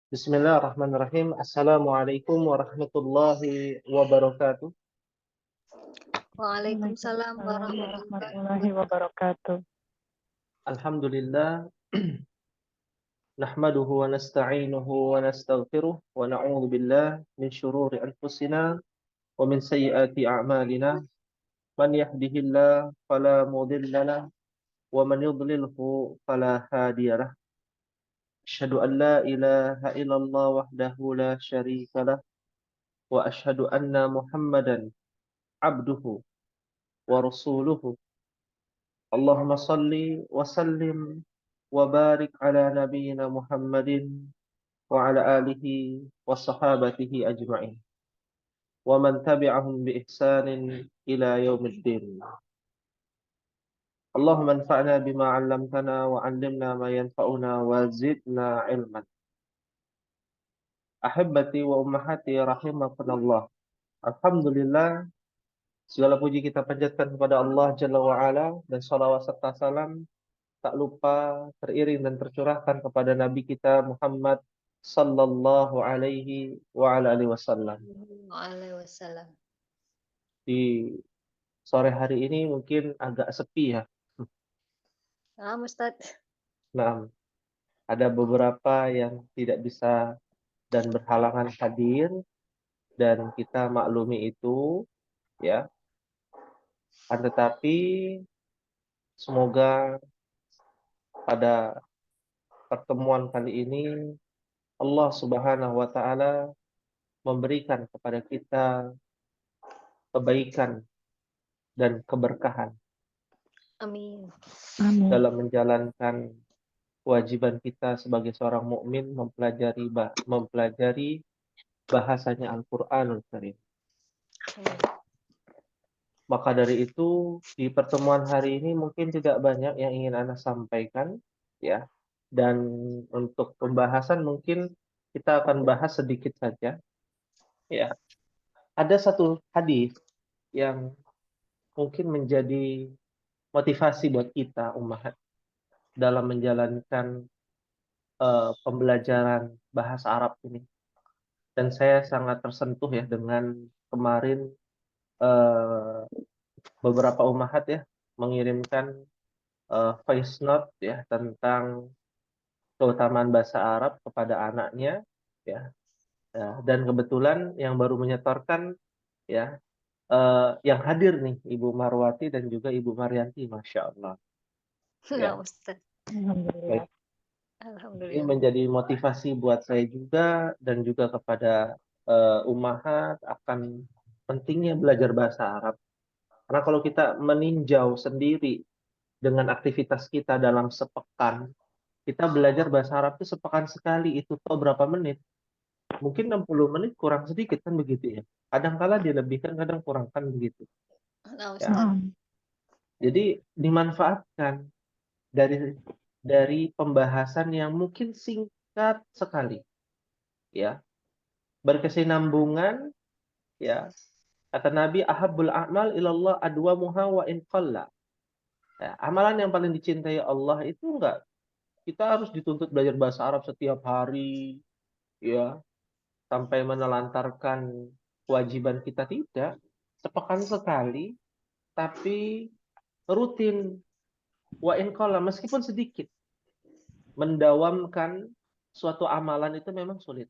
Bismillahirrahmanirrahim. Assalamualaikum warahmatullahi wabarakatuh. Waalaikumsalam Waalaikumsalam warahmatullahi warahmatullahi wabarakatuh. wabarakatuh. Alhamdulillah, nahmaduhu wa nasta'inuhu wa nastaghfiruh wa na'udzu billah min syururi anfusina wa min sayyiati a'malina. Man yahdihillah fala mudilla lah wa man yudlilhu fala hadiyalah. Asyhadu an la ilaha illallah wahdahu la syarika lah wa asyhadu anna Muhammadan abduhu wa rasuluhu. Allahumma salli wa sallim wa barik ala nabiyyina Muhammadin wa ala alihi wa sahabatihi ajma'in wa man tabi'ahum bi ihsanin ila yaumiddin. Allahumma anfa'na bima 'allamtana wa 'allimna ma yanfa'una wa zidna ilman. Ahibbati wa ummahati rahimakumullah. Alhamdulillah, segala puji kita panjatkan kepada Allah Jalla wa Ala, dan salawat serta salam tak lupa teriring dan tercurahkan kepada Nabi kita Muhammad sallallahu alaihi wa ala alihi wasallam. Waalaikumsalam. Di sore hari ini mungkin agak sepi ya. Ustaz. Nah, ada beberapa yang tidak bisa dan berhalangan hadir, dan kita maklumi itu ya. Tetapi semoga pada pertemuan kali ini Allah Subhanahu wa taala memberikan kepada kita kebaikan dan keberkahan Amin. Amin. dalam menjalankan kewajiban kita sebagai seorang mukmin mempelajari bahasanya Al-Qur'anul Karim. Maka dari itu, di pertemuan hari ini mungkin tidak banyak yang ingin Anda sampaikan ya. Dan untuk pembahasan mungkin kita akan bahas sedikit saja ya. Ada satu hadis yang mungkin menjadi motivasi buat kita umat dalam menjalankan pembelajaran bahasa Arab ini. Dan saya sangat tersentuh ya dengan kemarin beberapa umahat ya mengirimkan voice note ya tentang keutamaan bahasa Arab kepada anaknya ya. Dan kebetulan yang baru menyetorkan ya yang hadir nih Ibu Marwati dan juga Ibu Maryanti, Masya Allah ya. Nah, Ustaz. Alhamdulillah. Baik. Ini Alhamdulillah. menjadi motivasi buat saya juga dan juga kepada umahat akan pentingnya belajar bahasa Arab. Karena kalau kita meninjau sendiri dengan aktivitas kita dalam sepekan, kita belajar bahasa Arab itu sepekan sekali, itu tahu berapa menit? Mungkin 60 menit kurang sedikit kan begitu ya. Kadang-kala dilebihkan, kadang kurangkan begitu. Nah, Ya. Ustaz. Jadi dimanfaatkan dari pembahasan yang mungkin singkat sekali. Ya. Berkesinambungan ya. Kata Nabi, ahabbul a'mal ilallah adwamuha wa in qalla. Ya, amalan yang paling dicintai Allah itu enggak kita harus dituntut belajar bahasa Arab setiap hari ya sampai menelantarkan kewajiban kita, tidak. Sepekan sekali tapi rutin, wa in qalla, meskipun sedikit. Mendawamkan suatu amalan itu memang sulit.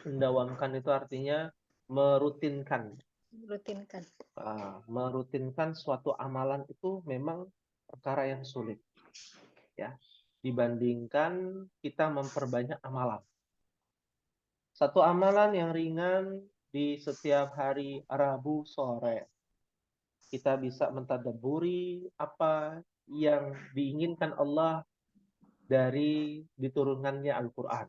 Mendawamkan itu artinya merutinkan. Rutinkan. Merutinkan suatu amalan itu memang perkara yang sulit ya, dibandingkan kita memperbanyak amalan. Satu amalan yang ringan di setiap hari Rabu sore, kita bisa mentadabburi apa yang diinginkan Allah dari diturunkannya Al-Quran.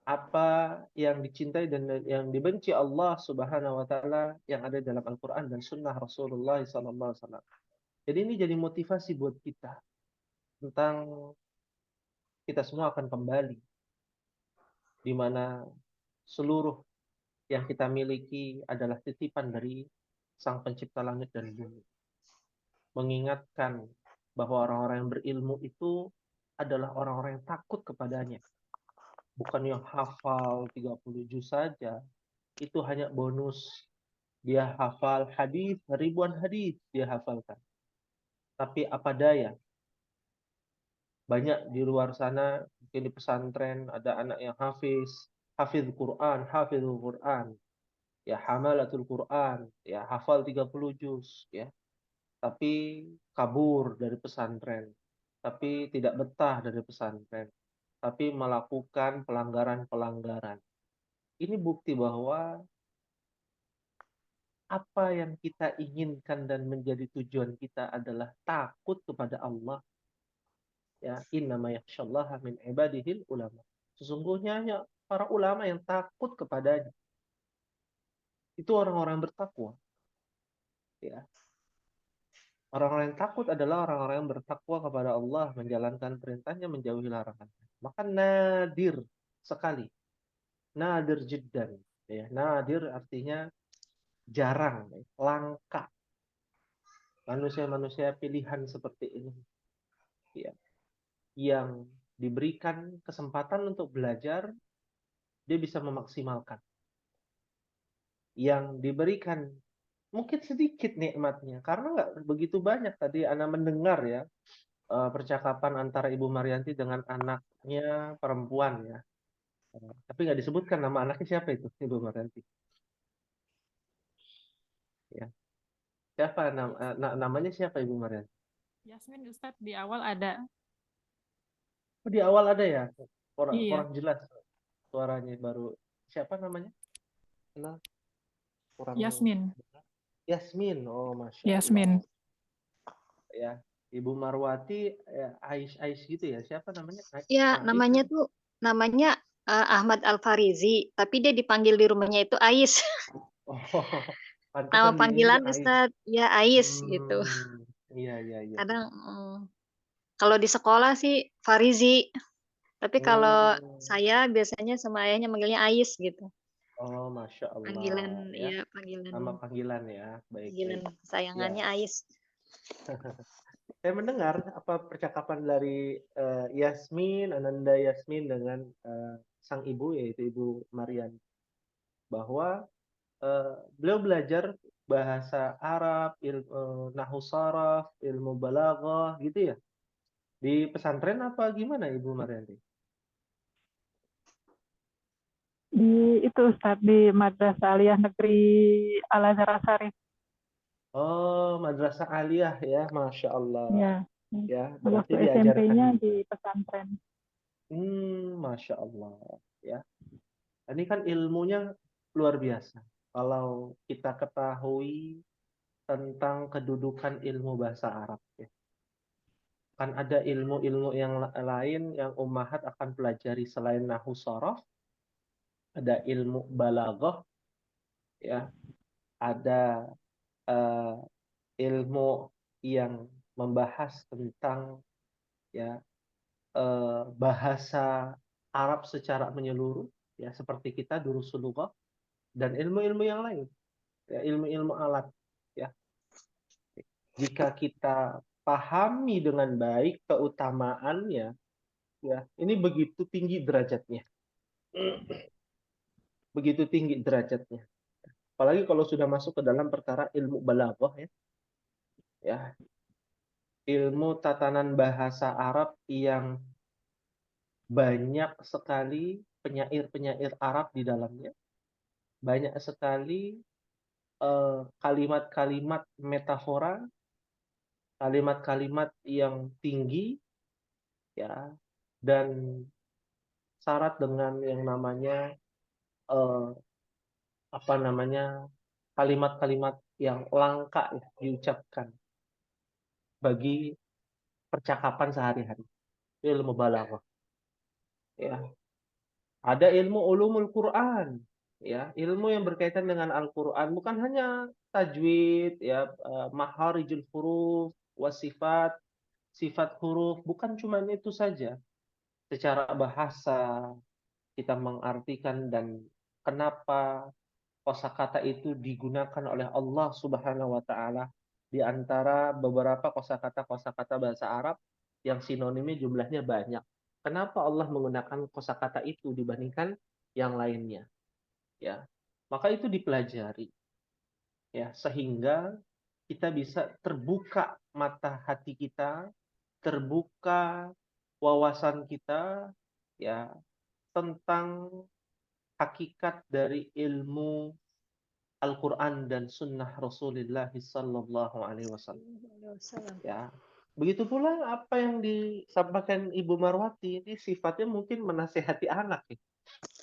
Apa yang dicintai dan yang dibenci Allah Subhanahu wa taala yang ada dalam Al-Qur'an dan sunnah Rasulullah SAW. Jadi ini jadi motivasi buat kita tentang kita semua akan kembali di mana seluruh yang kita miliki adalah titipan dari Sang Pencipta langit dan bumi. Mengingatkan bahwa orang-orang yang berilmu itu adalah orang-orang yang takut kepadanya. bukan yang hafal 30 juz saja. Itu hanya bonus. Dia hafal hadis, ribuan hadis dia hafalkan. Tapi apa daya, banyak di luar sana, mungkin di pesantren ada anak yang hafiz Quran, ya hamalatul Quran, ya hafal 30 juz, ya. Tapi kabur dari pesantren, tapi tidak betah dari pesantren, tapi melakukan pelanggaran-pelanggaran. Ini bukti bahwa apa yang kita inginkan dan menjadi tujuan kita adalah takut kepada Allah. Ya, innama yakhsyallaha min ibadihil ulama. Sesungguhnya hanya para ulama yang takut kepadanya. Itu orang-orang bertakwa. Ya. Orang-orang yang takut adalah orang-orang yang bertakwa kepada Allah, menjalankan perintahnya, menjauhi larangannya. Maka nadir sekali. Nadir jiddan. Ya, nadir artinya jarang, langka. Manusia-manusia pilihan seperti ini. Ya. Yang diberikan kesempatan untuk belajar, dia bisa memaksimalkan. Yang diberikan mungkin sedikit nikmatnya, karena nggak begitu banyak. Tadi Ana mendengar ya, percakapan antara Ibu Marianti dengan anaknya perempuan ya. Tapi nggak disebutkan nama anaknya siapa itu, Ibu Marianti. Ya. Siapa namanya siapa Ibu Marianti? Yasmin Ustadz di awal ada. Oh, di awal ada ya, Iya. kurang jelas suaranya baru. Siapa namanya? Kenal? Kurang. Yasmin. Yasmin. Oh, Masya Yasmin. Allah. Ya. Ibu Marwati, ya, Ais gitu ya. Siapa namanya? Ya, namanya Ahmad Al-Farizi, tapi dia dipanggil di rumahnya itu Ais. Oh, Nama pantesan panggilan diingatnya Ais. Ustadz, ya Ais gitu. Iya, iya, iya. Kadang kalau di sekolah sih Farizi, tapi kalau saya biasanya sama ayahnya manggilnya Ais gitu. Oh, Masya Allah. Panggilan, Ya, ya panggilan nama panggilan ya. Baik, panggilan baik. kesayangannya Ya. Ais. Saya mendengar apa percakapan dari Yasmin, Ananda Yasmin dengan sang ibu, yaitu Ibu Marian. Bahwa beliau belajar bahasa Arab, ilmu nahu saraf, ilmu balaghah gitu ya. Di pesantren apa gimana Ibu Marianti? Di itu Ustadz di Madrasah Aliyah Negeri Al Azhar Asarif. Oh, Madrasah Aliyah ya, Masya Allah. Ya. Ya, Waktu berarti diajarkan SMP-nya juga. di pesantren. Masya Allah. Ya, ini kan ilmunya luar biasa. Kalau kita ketahui tentang kedudukan ilmu bahasa Arab, ya. Kan ada ilmu-ilmu yang lain yang ummahat akan pelajari selain nahu sorof. Ada ilmu balaghah, ya. Ada eh, ilmu yang membahas tentang ya bahasa Arab secara menyeluruh, ya seperti kita durusul lughah, dan ilmu-ilmu yang lain, ya ilmu-ilmu alat, ya. Jika kita pahami dengan baik keutamaannya, ya ini begitu tinggi derajatnya, begitu tinggi derajatnya. Apalagi kalau sudah masuk ke dalam perkara ilmu balaghah, ya ilmu tatanan bahasa Arab yang banyak sekali penyair-penyair Arab di dalamnya, banyak sekali kalimat-kalimat metafora, kalimat-kalimat yang tinggi, ya, dan syarat dengan yang namanya eh, apa namanya kalimat-kalimat yang langka ya, diucapkan bagi percakapan sehari-hari. Ilmu balaghah, ya. Ada ilmu ulumul Quran, ya, ilmu yang berkaitan dengan Al-Quran, bukan hanya tajwid, ya, maharijul huruf, wasifat, sifat huruf, bukan cuma itu saja. Secara bahasa kita mengartikan dan kenapa kosakata itu digunakan oleh Allah Subhanahu wa taala di antara beberapa kosakata-kosakata bahasa Arab yang sinonimnya jumlahnya banyak. Kenapa Allah menggunakan kosakata itu dibandingkan yang lainnya? Ya, maka itu dipelajari, ya, sehingga kita bisa terbuka mata hati kita, terbuka wawasan kita, ya, tentang hakikat dari ilmu Al-Quran dan Sunnah Rasulullah Sallallahu Alaihi Wasallam. Ya, begitu pula apa yang disampaikan Ibu Marwati ini sifatnya mungkin menasehati anak, ya,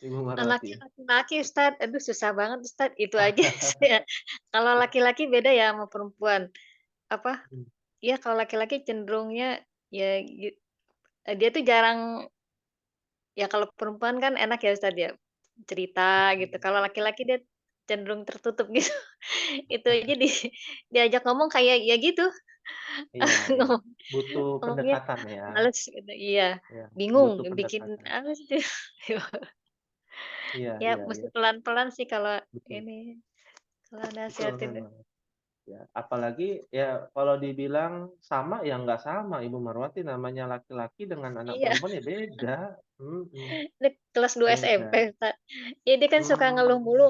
Ibu Anaknya Marwati. laki-laki, Ustadz. Aduh, susah banget, Ustadz. Itu aja saya. Kalau laki-laki beda ya sama perempuan. Apa? Hmm. Ya, kalau laki-laki cenderungnya ya dia tuh jarang, ya kalau perempuan kan enak ya Ustadz ya, cerita gitu. Kalau laki-laki dia cenderung tertutup gitu. Itu aja diajak ngomong kayak ya gitu. Iya, iya. Ngomong Butuh ngomongnya pendekatan ya. males gitu. Iya, Ya, bingung butuh bikin pendekatan. apa sih. Iya, Ya iya, iya. mesti pelan-pelan sih kalau Betul. ini, kalau Betul nasihatin. memang. Ya, apalagi ya kalau dibilang sama ya nggak sama Ibu Marwati, namanya laki-laki dengan anak Iya, perempuan ya beda. Mm-mm. dia kelas 2 SMP, Beda. Ustaz. Ya dia kan suka ngeluh Hmm. mulu,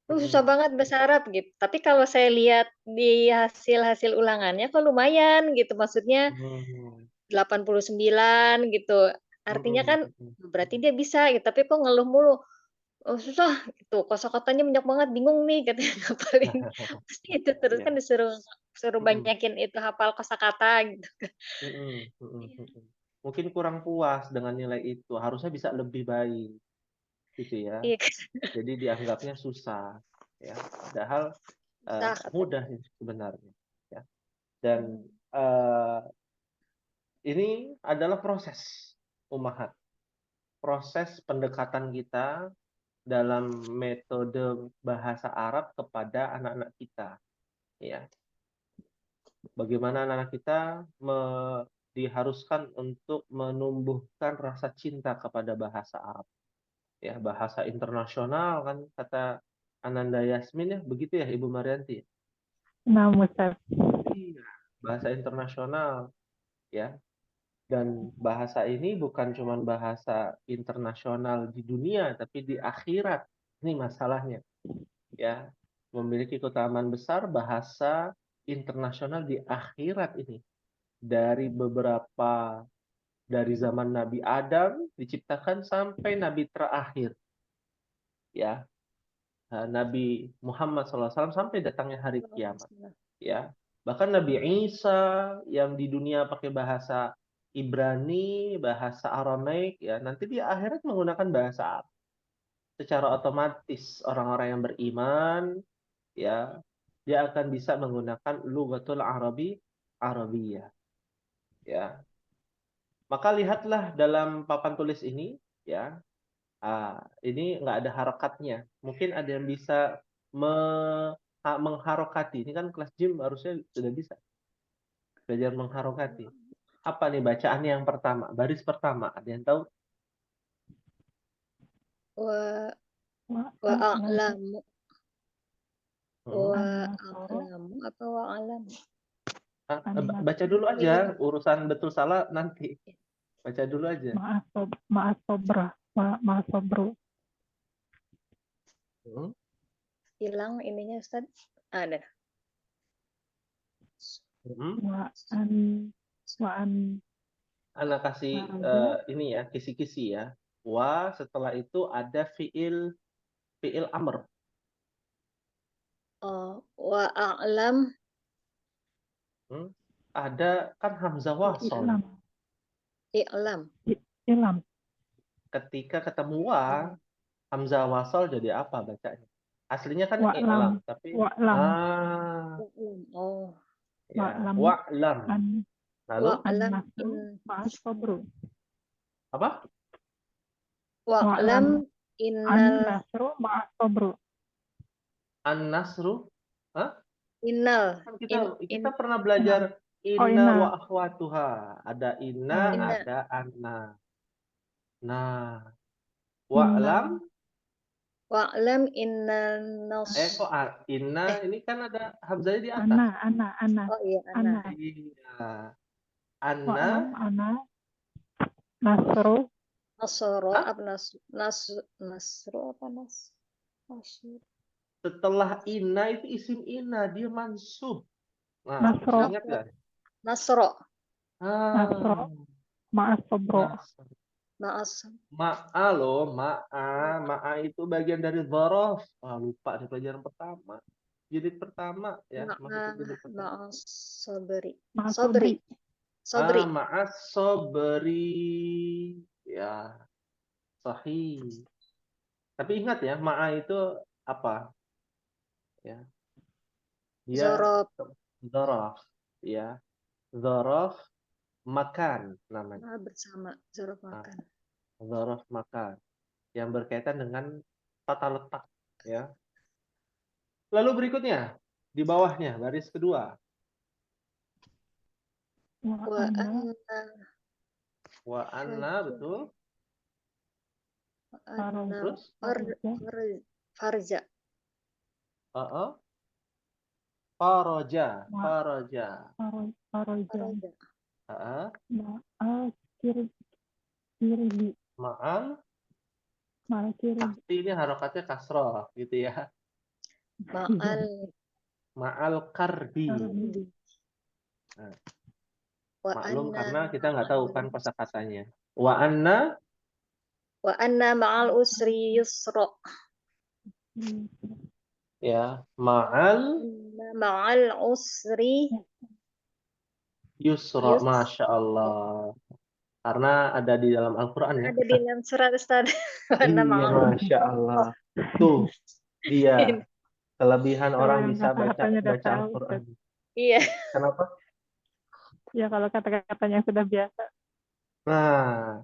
susah Mm-mm. banget bahasa Arab," gitu. Tapi kalau saya lihat di hasil-hasil ulangannya kok lumayan gitu, maksudnya Hmm. 89 gitu. Artinya Mm-mm. kan Mm-mm. berarti dia bisa gitu, tapi kok ngeluh mulu, "Oh susah gitu, kosakatanya banyak banget, bingung nih," katanya ngapalin. Pasti itu terus Ya. kan disuruh suruh Mm-mm. banyakin itu hafal kosakata gitu kan. Mm-mm. Mm-mm. Iya. Mm-mm. Mungkin kurang puas dengan nilai itu, harusnya bisa lebih baik, gitu ya. Iya, Jadi dianggapnya susah, ya. Padahal susah mudah katanya. sih sebenarnya, ya. Dan Mhm. ini adalah proses Ummahat, proses pendekatan kita dalam metode bahasa Arab kepada anak-anak kita, ya. Bagaimana anak-anak kita diharuskan untuk menumbuhkan rasa cinta kepada bahasa Arab, ya, bahasa internasional kan kata Ananda Yasmin, ya, begitu ya Ibu Marianti? Nah, Ustaz. Iya, bahasa internasional, ya. Dan bahasa ini bukan cuma bahasa internasional di dunia, tapi di akhirat. Ini masalahnya, ya. Memiliki keutamaan besar bahasa internasional di akhirat ini. Dari zaman Nabi Adam diciptakan sampai Nabi terakhir, ya. Nabi Muhammad SAW sampai datangnya hari kiamat, ya. Bahkan Nabi Isa yang di dunia pakai bahasa Ibrani, bahasa Aramaik, ya, nanti di akhirat menggunakan bahasa Arab. Secara otomatis orang-orang yang beriman, ya, dia akan bisa menggunakan Lughatul Arabiyah, ya. Maka lihatlah dalam papan tulis ini, ya. Ini nggak ada harokatnya. Mungkin ada yang bisa mengharokati. Ini kan kelas gym harusnya sudah bisa belajar mengharokati. Apa nih bacaannya yang pertama? Baris pertama. Ada yang tahu? Wa Wa wa a'lamu a'lamu Hmm. apa wa a'lamu? Baca an-nasru dulu Oh aja. iya. Urusan betul salah nanti. Baca dulu aja. ma'asobra ma'asobru Hmm. Hilang ininya Ustaz. Ada. Hmm. wa an wa an Anak kasih maraja ini ya, kisi-kisi ya. Wa setelah itu ada fiil amr. Oh, wa a'lam Hmm. Ada kan hamzah wasol. i'lam i'lam. i'lam Ketika ketemu wa, hamzah wasol jadi apa bacanya? Aslinya kan wa'lam i'lam, tapi wa'lam Wa'lam. Oh, ya wa'lam wa'lam. an Lalu wa'lam an-nasru in ma'asobru apa? wa'lam wa'lam innal an-nasru ma'asobru An-nasru. Hah? innal Kan in kita in pernah inna belajar oh inna wa inna akhwatuha. Ada inna, oh inna ada anna. Nah, inna wa'lam wa'lam innan nas kok inna eh ini kan ada hamzahnya di atas. ana oh iya ana ana Iya. Anna wa'lam ana nasru Nasoro Hah? apa nasro apa nasro Setelah inna itu isim inna, dia mansub. Nah, Nasro, masih ingat nggak? nasro Nasro, Ah, Maas Sobro. Nasr. maas Ma'a loh, ma'a itu bagian dari dzaraf. Lupa di pelajaran pertama. Jilid pertama ya, maksudnya jilid pertama. maas sobri Maas sobri Sobri. sobri Ma'as sobri. Ya, sahih. Tapi ingat ya, ma'a itu apa? Ya, dia zorob dzaraf. Ya, dzaraf makan namanya. bersama zorob Nah, makan. dzaraf makan yang berkaitan dengan tata letak ya. Lalu berikutnya di bawahnya baris kedua. Wa anna Wa anna betul. Terus farja faraja, faraja. Faroja. Heeh. Maal Kirbi. Ma'al Maal Kirbi. pasti ini harokatnya kasroh gitu ya. Ma'al karbi. Nah, maklum karena kita nggak tahu kan kosakatanya. Wa anna ma'al usri yusra. ya, ma'al usri yusra. Masya Allah. Karena ada di dalam Al-Quran ya. Ada di dalam surat Ustaz. Iya, Masya Allah. Tuh, dia kelebihan orang bisa baca Al-Quran. Iya. Kenapa? Ya kalau kata-katanya sudah biasa. Nah,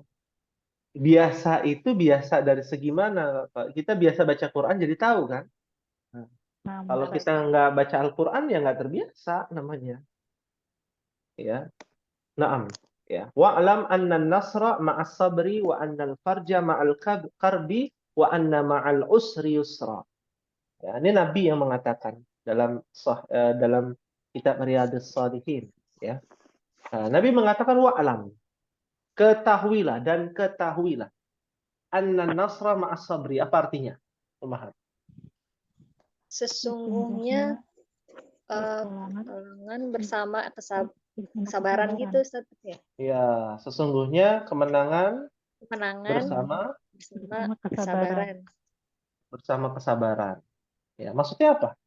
biasa itu biasa dari segi mana? Kita biasa baca Quran jadi tahu kan? Nah, Kalau kita nggak baca Al-Quran ya nggak terbiasa namanya. Ya, naam. Ya. Wa'lam anna nasra ma'as sabri wa anna al-farja ma'al karbi wa anna ma'al usri yusra. Ya, ini Nabi yang mengatakan dalam kitab Riyadhus Shalihin. Ya. Nah, Nabi mengatakan wa'lam. Ketahuilah dan ketahuilah. Anna nasra ma'as sabri. Apa artinya? Pemahat. Sesungguhnya pertolongan bersama kesabaran gitu Ustaz ya. Ya, sesungguhnya kemenangan bersama kesabaran. Bersama kesabaran. Ya, maksudnya apa?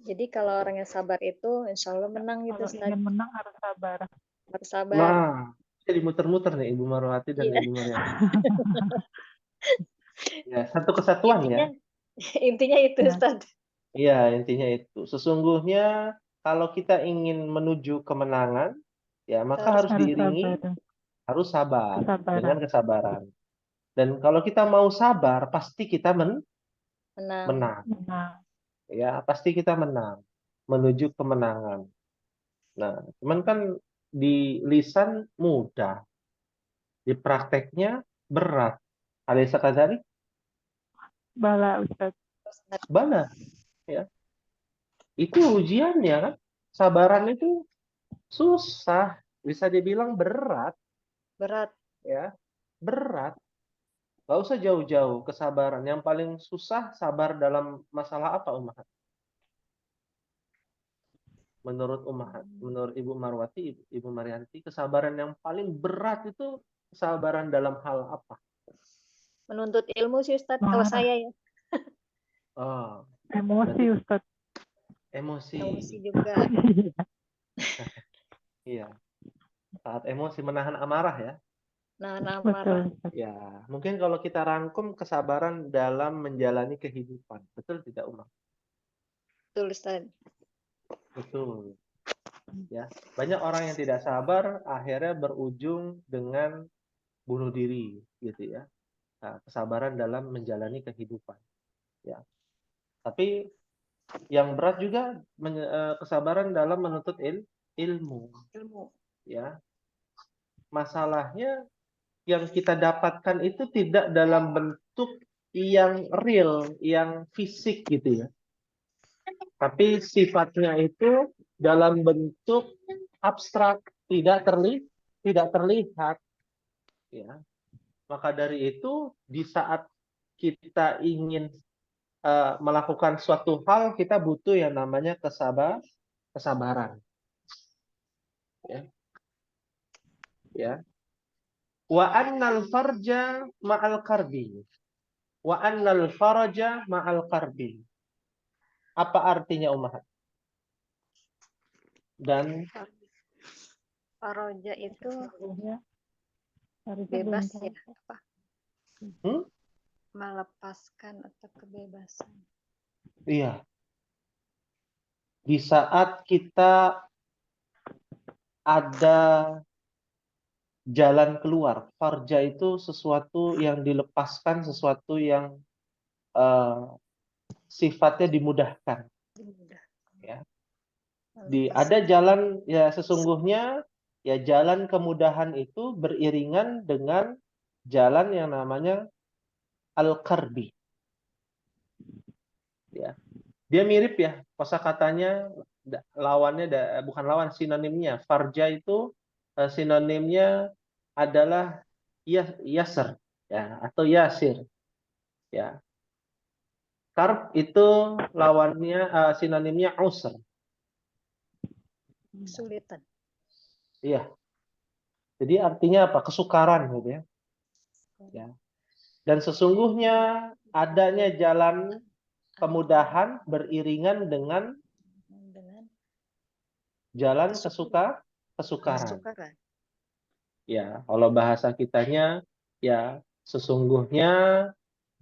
Jadi kalau orang yang sabar itu insya Allah menang gitu Ustaz. Kalau ingin menang harus sabar. Harus sabar. Nah, jadi muter-muter nih Ibu Marwati dan Iya. Ibu Maryam. Ya, satu kesatuan ya. Intinya itu Ustaz. Iya, intinya itu. Sesungguhnya kalau kita ingin menuju kemenangan, ya maka harus diiringi harus sabar dengan kesabaran. Dan kalau kita mau sabar, pasti kita menang. Ya, pasti kita menang menuju kemenangan. Nah, cuman kan di lisan mudah, di prakteknya berat. Alaysa kadzalik? Bala Ustaz. Bala, ya. Itu ujiannya kan. Sabaran itu susah, bisa dibilang berat. Berat. Ya, berat. Gak usah jauh-jauh kesabaran. Yang paling susah sabar dalam masalah apa, Ummahat? Menurut Ummahat, menurut Ibu Marwati, Ibu Maryanti, kesabaran yang paling berat itu kesabaran dalam hal apa? Menuntut ilmu sih Ustaz, kalau saya ya. Oh, emosi Ustaz. Emosi juga. Iya. Saat emosi menahan amarah ya. Nahan amarah. Ya, mungkin kalau kita rangkum kesabaran dalam menjalani kehidupan. Betul tidak, Umar? Betul, Ustaz. Betul. Ya, banyak orang yang tidak sabar akhirnya berujung dengan bunuh diri gitu ya. Nah, kesabaran dalam menjalani kehidupan. Ya. Tapi yang berat juga kesabaran dalam menuntut ilmu. Ya. Masalahnya yang kita dapatkan itu tidak dalam bentuk yang real, yang fisik gitu ya. Tapi sifatnya itu dalam bentuk abstrak, tidak terlihat. Ya. Maka dari itu, di saat kita ingin melakukan suatu hal, kita butuh yang namanya kesabaran. Ya. Ya. Wa annal farja ma'al karbi. Wa annal faraja ma'al karbi. Apa artinya Ummahat? Dan Faroja itu Ya, harusnya belum bebas tahu. ya, apa? Melepaskan atau kebebasan. iya, di saat kita ada jalan keluar, farja itu sesuatu yang dilepaskan, sesuatu yang sifatnya dimudahkan. Mudah. Ya. Melepaskan. Ada jalan, ya sesungguhnya ya jalan kemudahan itu beriringan dengan jalan yang namanya al-karbi. Ya. Dia mirip ya, kosakatanya lawannya bukan lawan, sinonimnya. Farja itu sinonimnya adalah yasr ya atau yasir ya. Karb itu lawannya sinonimnya usr. Kesulitan. Iya. Jadi artinya apa? Kesukaran gitu ya. Ya. Dan sesungguhnya adanya jalan kemudahan beriringan dengan jalan kesukaran. Kesukaran. Ya, kalau bahasa kitanya ya sesungguhnya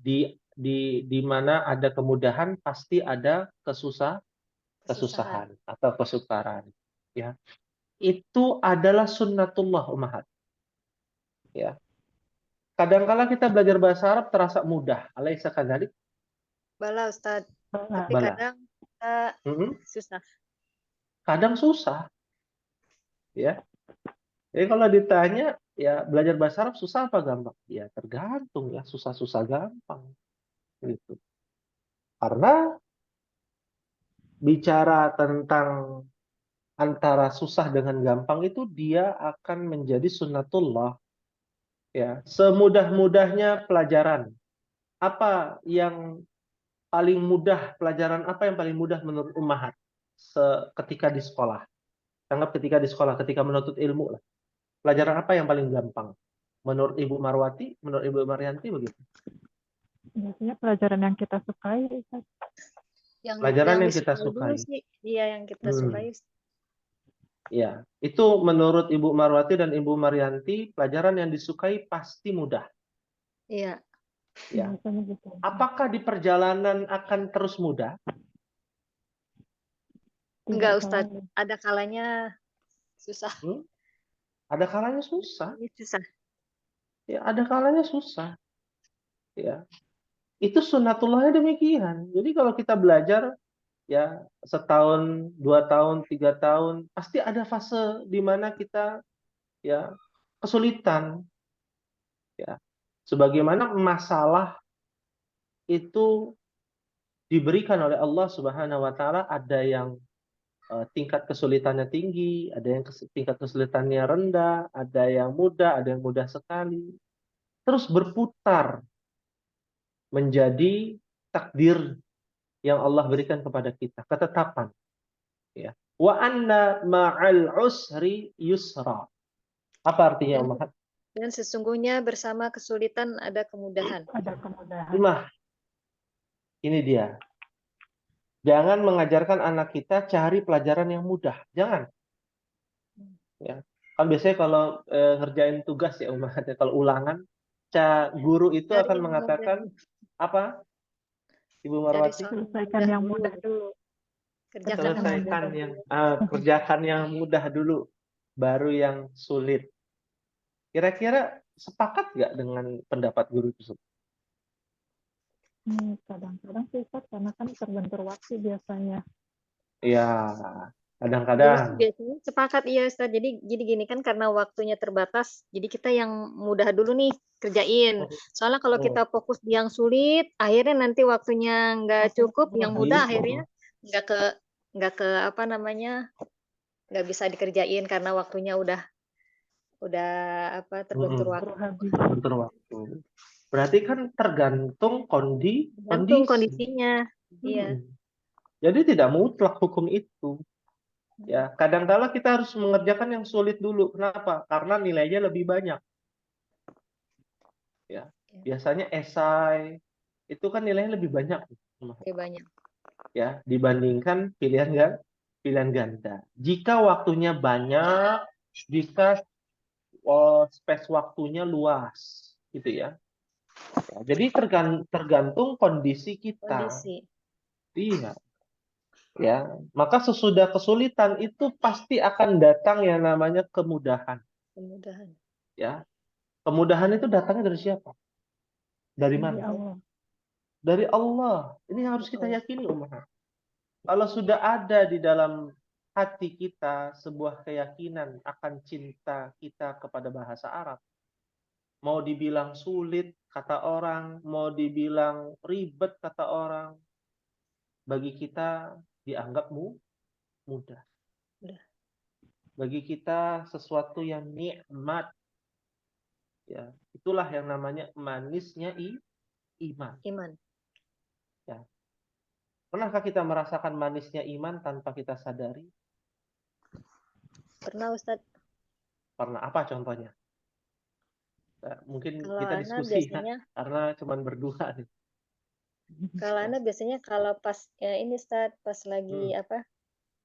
di mana ada kemudahan pasti ada kesusahan atau kesukaran. Ya, itu adalah sunnatullah Ummahat. Ya, kadang-kala kita belajar bahasa Arab terasa mudah, alaisa kadzalik? Bala Ustaz, tapi Bala. kadang kita susah. Kadang susah, ya. Jadi kalau ditanya, ya belajar bahasa Arab susah apa gampang? Ya tergantung ya, susah-susah gampang. Gitu. Karena bicara tentang antara susah dengan gampang itu dia akan menjadi sunnatullah. Ya, semudah-mudahnya pelajaran. Apa yang paling mudah, pelajaran apa yang paling mudah menurut Ummahat ketika di sekolah? Anggap ketika di sekolah, ketika menuntut ilmu lah. Pelajaran apa yang paling gampang? Menurut Ibu Marwati, menurut Ibu Maryanti begitu. Biasanya pelajaran yang kita sukai, Ustaz. Pelajaran yang kita disukai dulu sukai. sih. Iya, yang kita sukai. Ya, itu menurut Ibu Marwati dan Ibu Maryanti, pelajaran yang disukai pasti mudah. Iya. Ya. Biasanya gitu. Apakah di perjalanan akan terus mudah? Enggak, Ustaz. Ada kalanya susah. Ada kalanya susah. Ini susah. Ya, ada kalanya susah. Ya. Itu sunnatullahnya demikian. Jadi kalau kita belajar ya setahun, 2 tahun, 3 tahun, pasti ada fase di mana kita ya kesulitan. Ya. Sebagaimana masalah itu diberikan oleh Allah Subhanahu wa taala, ada yang tingkat kesulitannya tinggi, ada yang tingkat kesulitannya rendah, ada yang mudah, ada yang mudah sekali. Terus berputar menjadi takdir yang Allah berikan kepada kita, ketetapan. Ya. Wa anna ma'al usri yusra. Apa artinya, Ummahat? Dan sesungguhnya bersama kesulitan ada kemudahan. Ada kemudahan. Nah, ini dia. Jangan mengajarkan anak kita cari pelajaran yang mudah. Jangan. Ya. Kan biasanya kalau ngerjain tugas ya Ummahat, kalau ulangan, guru itu akan mengatakan apa? Ibu Marwati? Selesaikan yang mudah dulu. Kerjakan yang mudah dulu, baru yang sulit. Kira-kira sepakat nggak dengan pendapat guru tersebut? Kadang-kadang sih Ustaz, karena kan terbentur waktu biasanya. Iya, kadang-kadang. Biasanya sepakat iya Ustaz. Jadi gini kan karena waktunya terbatas, jadi kita yang mudah dulu nih kerjain. Soalnya kalau kita fokus di yang sulit, akhirnya nanti waktunya nggak cukup, yang mudah akhirnya nggak ke apa namanya, nggak bisa dikerjain karena waktunya udah apa terbentur waktu. Terbentur waktu. gitu. Berarti kan tergantung Tergantung kondisi. kondisinya. Iya. Jadi tidak mutlak hukum itu. Ya, kadang-kala kita harus mengerjakan yang sulit dulu. Kenapa? Karena nilainya lebih banyak. Ya, biasanya esai itu kan nilainya lebih banyak. Lebih banyak. Ya, dibandingkan pilihan ganda. Jika waktunya banyak, jika space waktunya luas, gitu ya. Jadi tergantung kondisi kita. Kondisi. Iya. Ya, maka sesudah kesulitan itu pasti akan datang yang namanya kemudahan. Kemudahan. Ya, kemudahan itu datangnya dari siapa? Dari Dari mana? Allah. Dari Allah. Ini harus kita yakini, Umar. Kalau sudah ada di dalam hati kita sebuah keyakinan akan cinta kita kepada bahasa Arab, mau dibilang sulit kata orang, mau dibilang ribet kata orang, bagi kita dianggap mudah. Bagi kita sesuatu yang nikmat. Ya, itulah yang namanya manisnya iman. Ya. Pernahkah kita merasakan manisnya iman tanpa kita sadari? Pernah, Ustadz. Pernah. Apa contohnya? Nah, mungkin Kalau kita Ana diskusi biasanya, ya, karena cuma berdua nih. kalau Ana biasanya kalau pas ya ini Ustadz, pas lagi apa?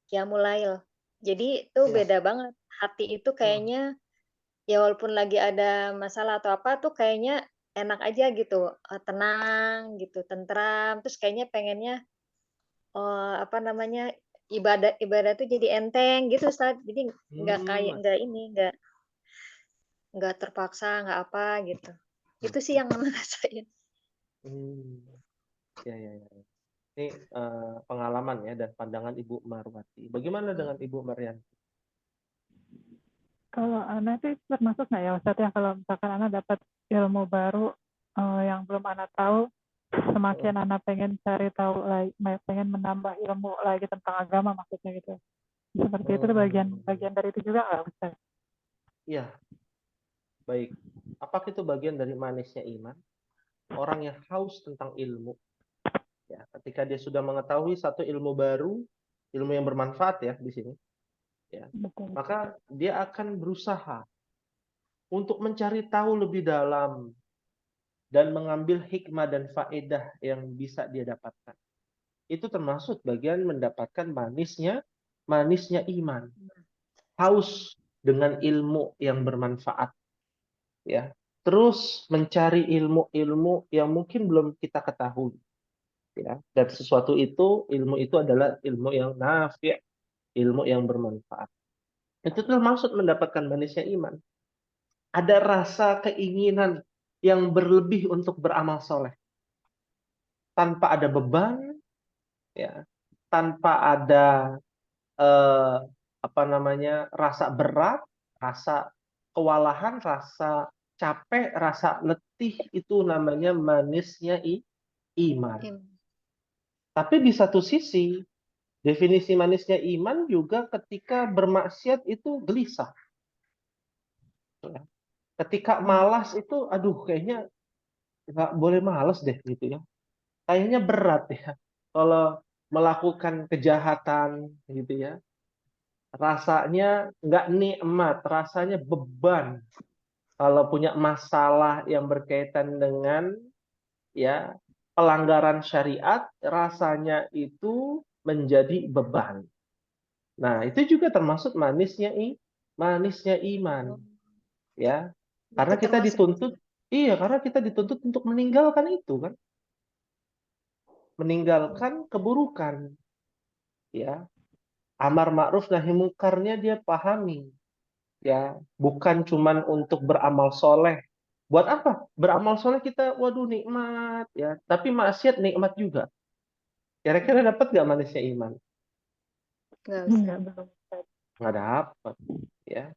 Qiyamul Lail. Jadi itu Iya. beda banget. Hati itu kayaknya ya walaupun lagi ada masalah atau apa tuh kayaknya enak aja gitu, tenang gitu, tentram. Terus kayaknya pengennya apa namanya ibadah tuh jadi enteng gitu Ustaz. Jadi nggak terpaksa, nggak apa gitu. Itu sih yang Ana rasain. Ya. Ini pengalaman ya dan pandangan Ibu Marwati. Bagaimana dengan Ibu Marian? Kalau Ana sih termasuk nggak ya Ustadz ya, kalau misalkan Ana dapat ilmu baru yang belum Ana tahu, semakin Ana pengen cari tahu lagi, pengen menambah ilmu lagi tentang agama maksudnya gitu. Seperti itu bagian dari itu juga nggak Ustadz? Iya. Baik. Apakah itu bagian dari manisnya iman? Orang yang haus tentang ilmu. Ya, ketika dia sudah mengetahui satu ilmu baru, ilmu yang bermanfaat ya di sini. Ya. Betul. Maka dia akan berusaha untuk mencari tahu lebih dalam dan mengambil hikmah dan faedah yang bisa dia dapatkan. Itu termasuk bagian mendapatkan manisnya iman. Haus dengan ilmu yang bermanfaat. Ya. Terus mencari ilmu-ilmu yang mungkin belum kita ketahui. Ya. Dan sesuatu itu, ilmu itu adalah ilmu yang nafi', ilmu yang bermanfaat. Itu termasuk mendapatkan manisnya iman. Ada rasa keinginan yang berlebih untuk beramal soleh. Tanpa ada beban, ya, tanpa ada rasa berat, rasa kewalahan, rasa capek, rasa letih, itu namanya manisnya iman. Tapi di satu sisi, definisi manisnya iman juga ketika bermaksiat itu gelisah. Ketika malas itu, aduh kayaknya nggak boleh malas deh gitu ya. Kayaknya berat ya kalau melakukan kejahatan gitu ya. Rasanya nggak nikmat, rasanya beban. Kalau punya masalah yang berkaitan dengan ya pelanggaran syariat, rasanya itu menjadi beban. Nah, itu juga termasuk manisnya iman. Ya. Karena kita dituntut, karena kita dituntut untuk meninggalkan itu kan. Meninggalkan keburukan. Ya. Amar ma'ruf nahi mungkarnya dia pahami. Ya, bukan cuman untuk beramal soleh. Buat apa? Beramal soleh kita, waduh nikmat ya. Tapi maksiat nikmat juga. Kira-kira dapat nggak manisnya iman? Nggak dapat. Ya.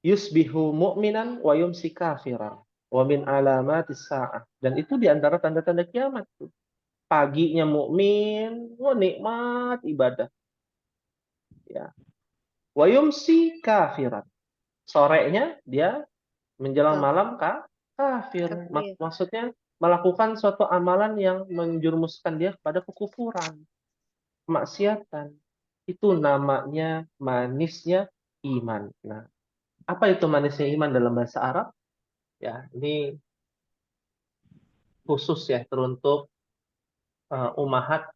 Yusbihu mu'minan wa yumsi kafiran. Wa min alamatis sa'ah. Dan itu diantara tanda-tanda kiamat. Paginya mukmin, wah nikmat ibadah. Ya. Wa yumsi kafiran. Sorenya dia menjelang malam kafir. Kafir. Maksudnya melakukan suatu amalan yang menjerumuskan dia kepada kekufuran, kemaksiatan. Itu namanya manisnya iman. Nah, apa itu manisnya iman dalam bahasa Arab? Ya, ini khusus ya teruntuk ummahat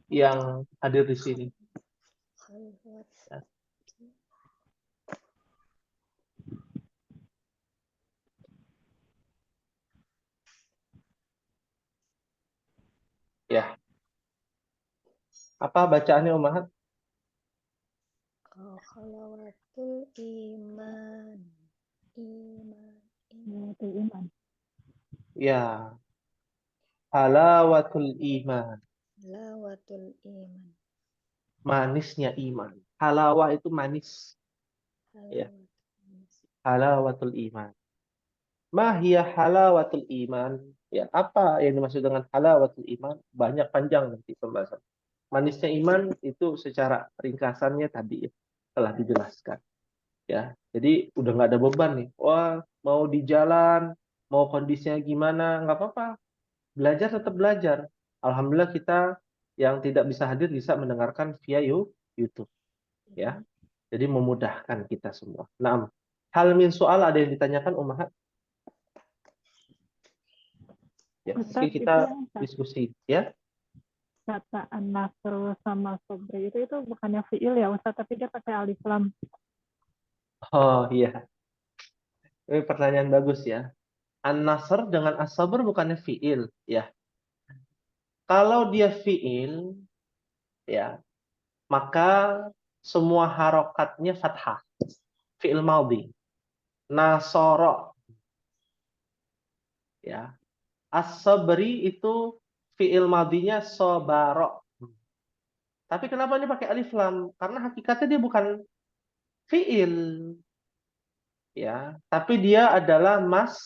yang hadir di sini. Ya. Ya. Apa bacaannya ummahat? Halawatul iman. Iman. Itu iman. Ya, halawatul iman. Halawatul iman. Manisnya iman. Halawah itu manis. Ya, halawatul iman. Mahia halawatul iman. Ya, apa yang dimaksud dengan halawatul iman? Banyak panjang nanti pembahasan. Manisnya iman itu secara ringkasannya tadi ya, telah dijelaskan. Ya, jadi udah nggak ada beban nih. Wah, mau di jalan, mau kondisinya gimana, nggak apa-apa. Belajar tetap belajar. Alhamdulillah kita yang tidak bisa hadir bisa mendengarkan via YouTube. Ya, jadi memudahkan kita semua. Nah, hal min soal ada yang ditanyakan Ummahat? Ya, Ustaz, mungkin itu kita yang diskusi ya. kata an-nasr sama sobri itu bukannya fiil ya Ustaz, tapi dia pakai alif lam. Oh iya, ini pertanyaan bagus ya. An-nasr dengan as-sabr bukannya fiil ya. Kalau dia fiil ya, maka semua harokatnya fathah. Fiil maudhi. Nasoro ya. As-sabri itu fiil madhinya sobaro. Tapi kenapa ini pakai alif lam? Karena hakikatnya dia bukan fiil ya, tapi dia adalah mas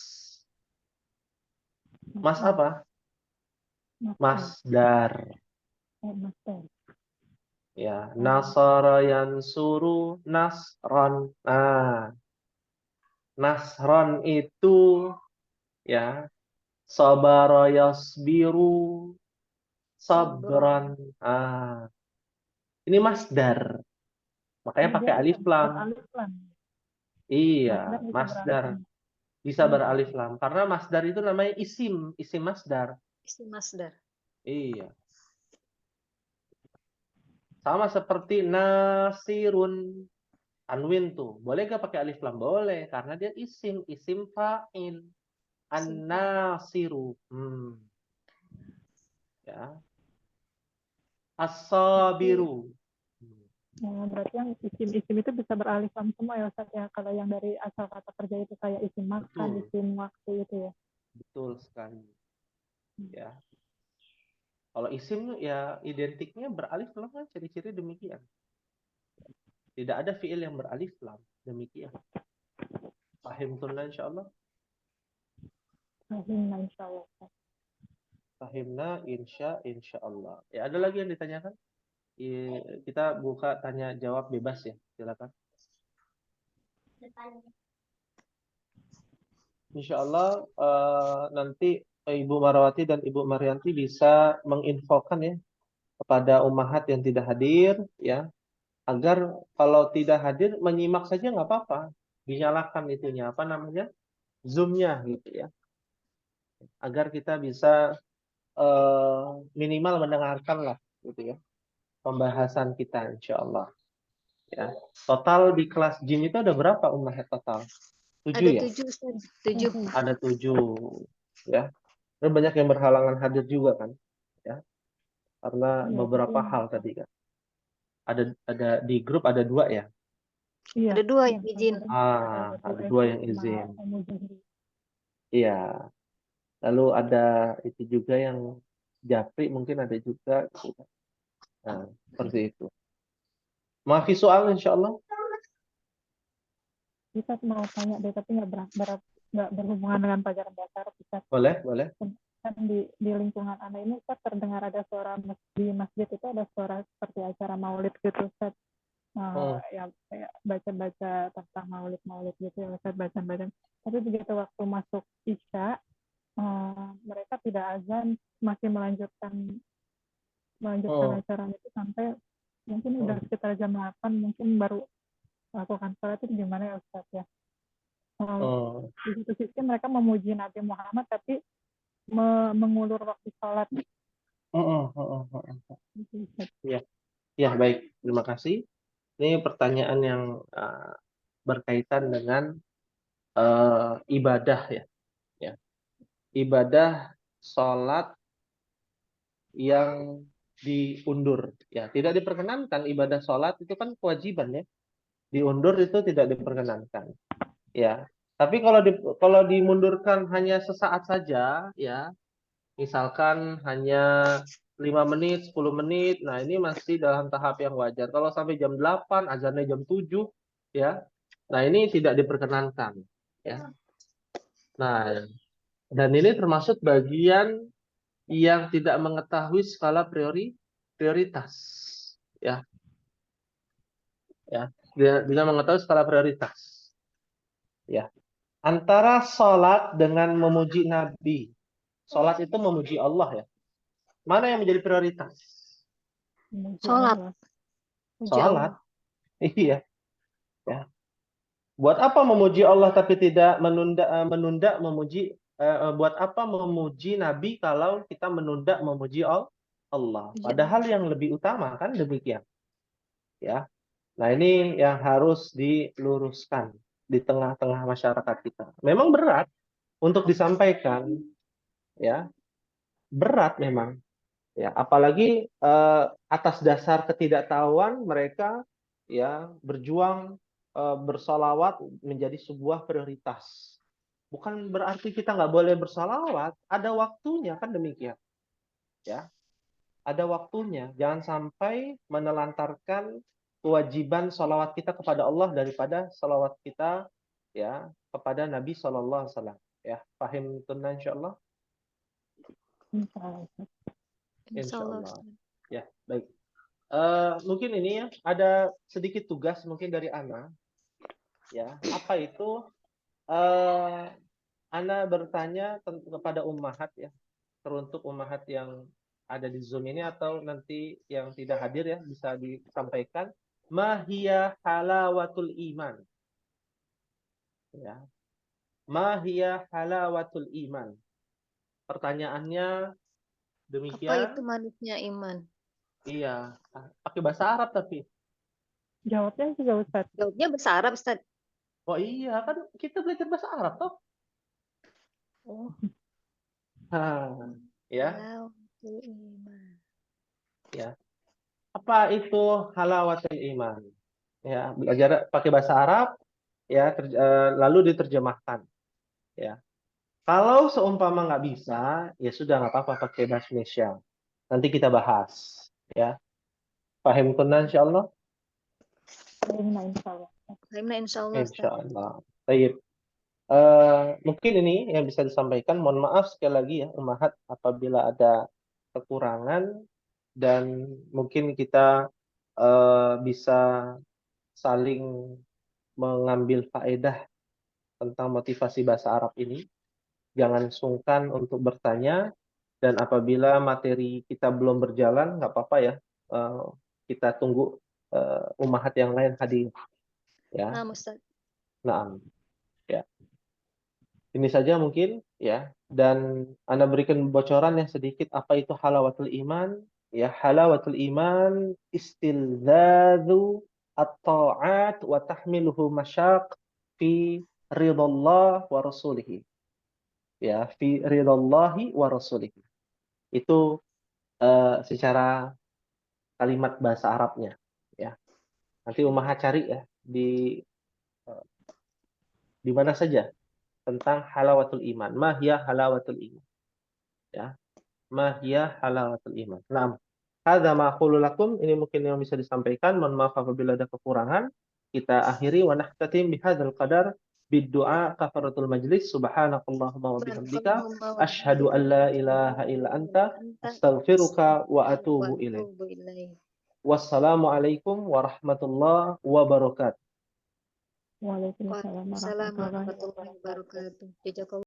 apa? Masdar. Masdar. Ya, nasara yansuru nasron. Nah, nasron itu ya, sabara yasbiru sabran. Ah, ini masdar. Makanya Jadi pakai dia bisa alif lam. beralif lam. Iya, Masdar bisa beralif masdar. lam. Bisa beralif lam. Karena masdar itu namanya isim masdar. Isim masdar. Iya. Sama seperti nasirun. Tanwin tuh. Boleh gak pakai alif lam? Boleh. Karena dia isim fa'il. An-nasiru. Ya. As-sabiru. Berarti yang isim-isim itu bisa beralif lam semua ya Ustaz ya. Kalau yang dari asal kata kerja itu kayak isim makan, Betul. isim waktu itu ya. Betul sekali. Ya. Kalau isim ya identiknya beralif lam kan ciri-ciri demikian. Tidak ada fiil yang beralif lam. Demikian. Fahim tunna insyaallah. Fahimna insyaallah. Fahimna insyaallah. Ya, ada lagi yang ditanyakan? Kita buka tanya jawab bebas ya. Silakan. Insyaallah nanti Ibu Marawati dan Ibu Marianti bisa menginfokan ya kepada ummahat yang tidak hadir ya, agar kalau tidak hadir menyimak saja nggak apa-apa, dinyalakan itunya apa namanya Zoom-nya gitu ya, agar kita bisa minimal mendengarkan lah gitu ya pembahasan kita insyaallah ya. Total di kelas jin itu ada berapa ummahat total? 7 Ada ya? 7 Ustaz. 7. Ada 7 ya. Dan banyak yang berhalangan hadir juga kan ya, karena beberapa hal tadi kan. Ada di grup ada 2 ya. Iya. Ada 2 yang izin. Ada 2 yang izin. Iya. Lalu ada itu juga yang japri mungkin ada juga. Nah, seperti itu. Maafi soal insyaallah. Bisa mau tanya deh, tapi nggak berhubungan dengan pelajaran dasar. Bisa. Boleh. Kan di lingkungan Anda ini Ustaz terdengar ada suara di masjid itu ada suara seperti acara maulid gitu Ustaz. Ya baca-baca tentang maulid-maulid gitu ya Ustaz, baca-baca. Tapi begitu waktu masuk Isya, mereka tidak azan, masih melanjutkan Oh, acaranya itu sampai mungkin udah oh, sekitar jam 8 mungkin baru lakukan sholat. Itu gimana ya Ustaz ya? oh, Di satu sisi mereka memuji Nabi Muhammad tapi mengulur waktu sholat. oh, oh, oh, oh. Gitu, Ustaz. Ya, ya baik. Terima kasih. Ini pertanyaan yang berkaitan dengan ibadah ya. Ya. Ibadah sholat yang diundur. Ya, tidak diperkenankan ibadah sholat itu kan kewajiban ya. Diundur itu tidak diperkenankan. Ya. Tapi kalau dimundurkan hanya sesaat saja, ya, misalkan hanya 5 menit, 10 menit, nah ini masih dalam tahap yang wajar. Kalau sampai jam 8, azannya jam 7, ya, nah ini tidak diperkenankan. Ya. Nah, dan ini termasuk bagian yang tidak mengetahui skala prioritas. Ya, ya, dia tidak mengetahui skala prioritas. Ya, antara sholat dengan memuji Nabi. Sholat itu memuji Allah ya. Mana yang menjadi prioritas? Sholat. Puji Sholat. Allah. Iya. Ya. Buat apa memuji Allah tapi tidak menunda memuji? Buat apa memuji Nabi kalau kita menunda memuji Allah? Puji Allah. Padahal yang lebih utama kan demikian. Ya. Nah ini yang harus diluruskan di tengah-tengah masyarakat kita. Memang berat untuk disampaikan, ya berat memang. Ya, apalagi atas dasar ketidaktahuan mereka ya berjuang bersolawat menjadi sebuah prioritas. Bukan berarti kita nggak boleh bersolawat, ada waktunya kan demikian. Ya, ada waktunya. Jangan sampai menelantarkan kewajiban solawat kita kepada Allah daripada solawat kita ya kepada Nabi Shallallahu Alaihi Wasallam. Ya, paham tunan insyaallah. Insya Allah. Insyaallah. Ya, baik. Mungkin ini ya ada sedikit tugas mungkin dari Ana. Ya, apa itu? Ana bertanya kepada ummahat ya, teruntuk ummahat yang ada di Zoom ini atau nanti yang tidak hadir ya bisa disampaikan. Mahia halawatul iman. Ya. Mahia halawatul iman. Pertanyaannya Apa demikian. itu manisnya iman? Iya, pakai bahasa Arab tapi. Jawabnya juga Ustaz. Jawabnya bahasa Arab, Ustaz. Oh iya, kan kita belajar bahasa Arab toh. Oh, Ya, halawatul iman. ya. Apa itu halawatul iman? Ya, belajar pakai bahasa Arab ya, lalu diterjemahkan. Ya. Kalau seumpama nggak bisa, ya sudah nggak apa-apa pakai bahasa Indonesia. Nanti kita bahas. Ya, paham kunan insyaallah. Insya Allah. Insya Allah, Ustaz. Insyaallah. Baik. Mungkin ini yang bisa disampaikan. Mohon maaf sekali lagi ya, ummahat apabila ada kekurangan dan mungkin kita bisa saling mengambil faedah tentang motivasi bahasa Arab ini. Jangan sungkan untuk bertanya dan apabila materi kita belum berjalan, nggak apa-apa ya. Kita tunggu ummahat yang lain hadir. Ya, Nah, Ustaz. nah, ya. Ini saja mungkin ya. Dan Anda berikan bocoran yang sedikit apa itu halawatul iman. Ya, halawatul iman istilzadzu at-ta'at wa tahmiluhu masyaq fi ridallah wa rasulihi. Ya, fi ridallahi wa rasulihi. Itu secara kalimat bahasa Arabnya ya. Nanti Ummahat cari ya di mana saja tentang halawatul iman. Ma hiya halawatul iman. Ya. Ma hiya halawatul iman. Naam. Hadza ma aqulu lakum, ini mungkin yang bisa disampaikan. Mohon maaf apabila ada kekurangan. Kita akhiri wa nahtatim bihadzal qadar bid-du'a kafaratul majlis. Subhanakallahumma wa bihamdika asyhadu an la ilaha illa anta astaghfiruka wa atubu ilaik. Wassalamualaikum warahmatullahi wabarakatuh. Waalaikumsalam Waalaikumsalam warahmatullahi warahmatullahi wabarakatuh. wabarakatuh. Jazakallah.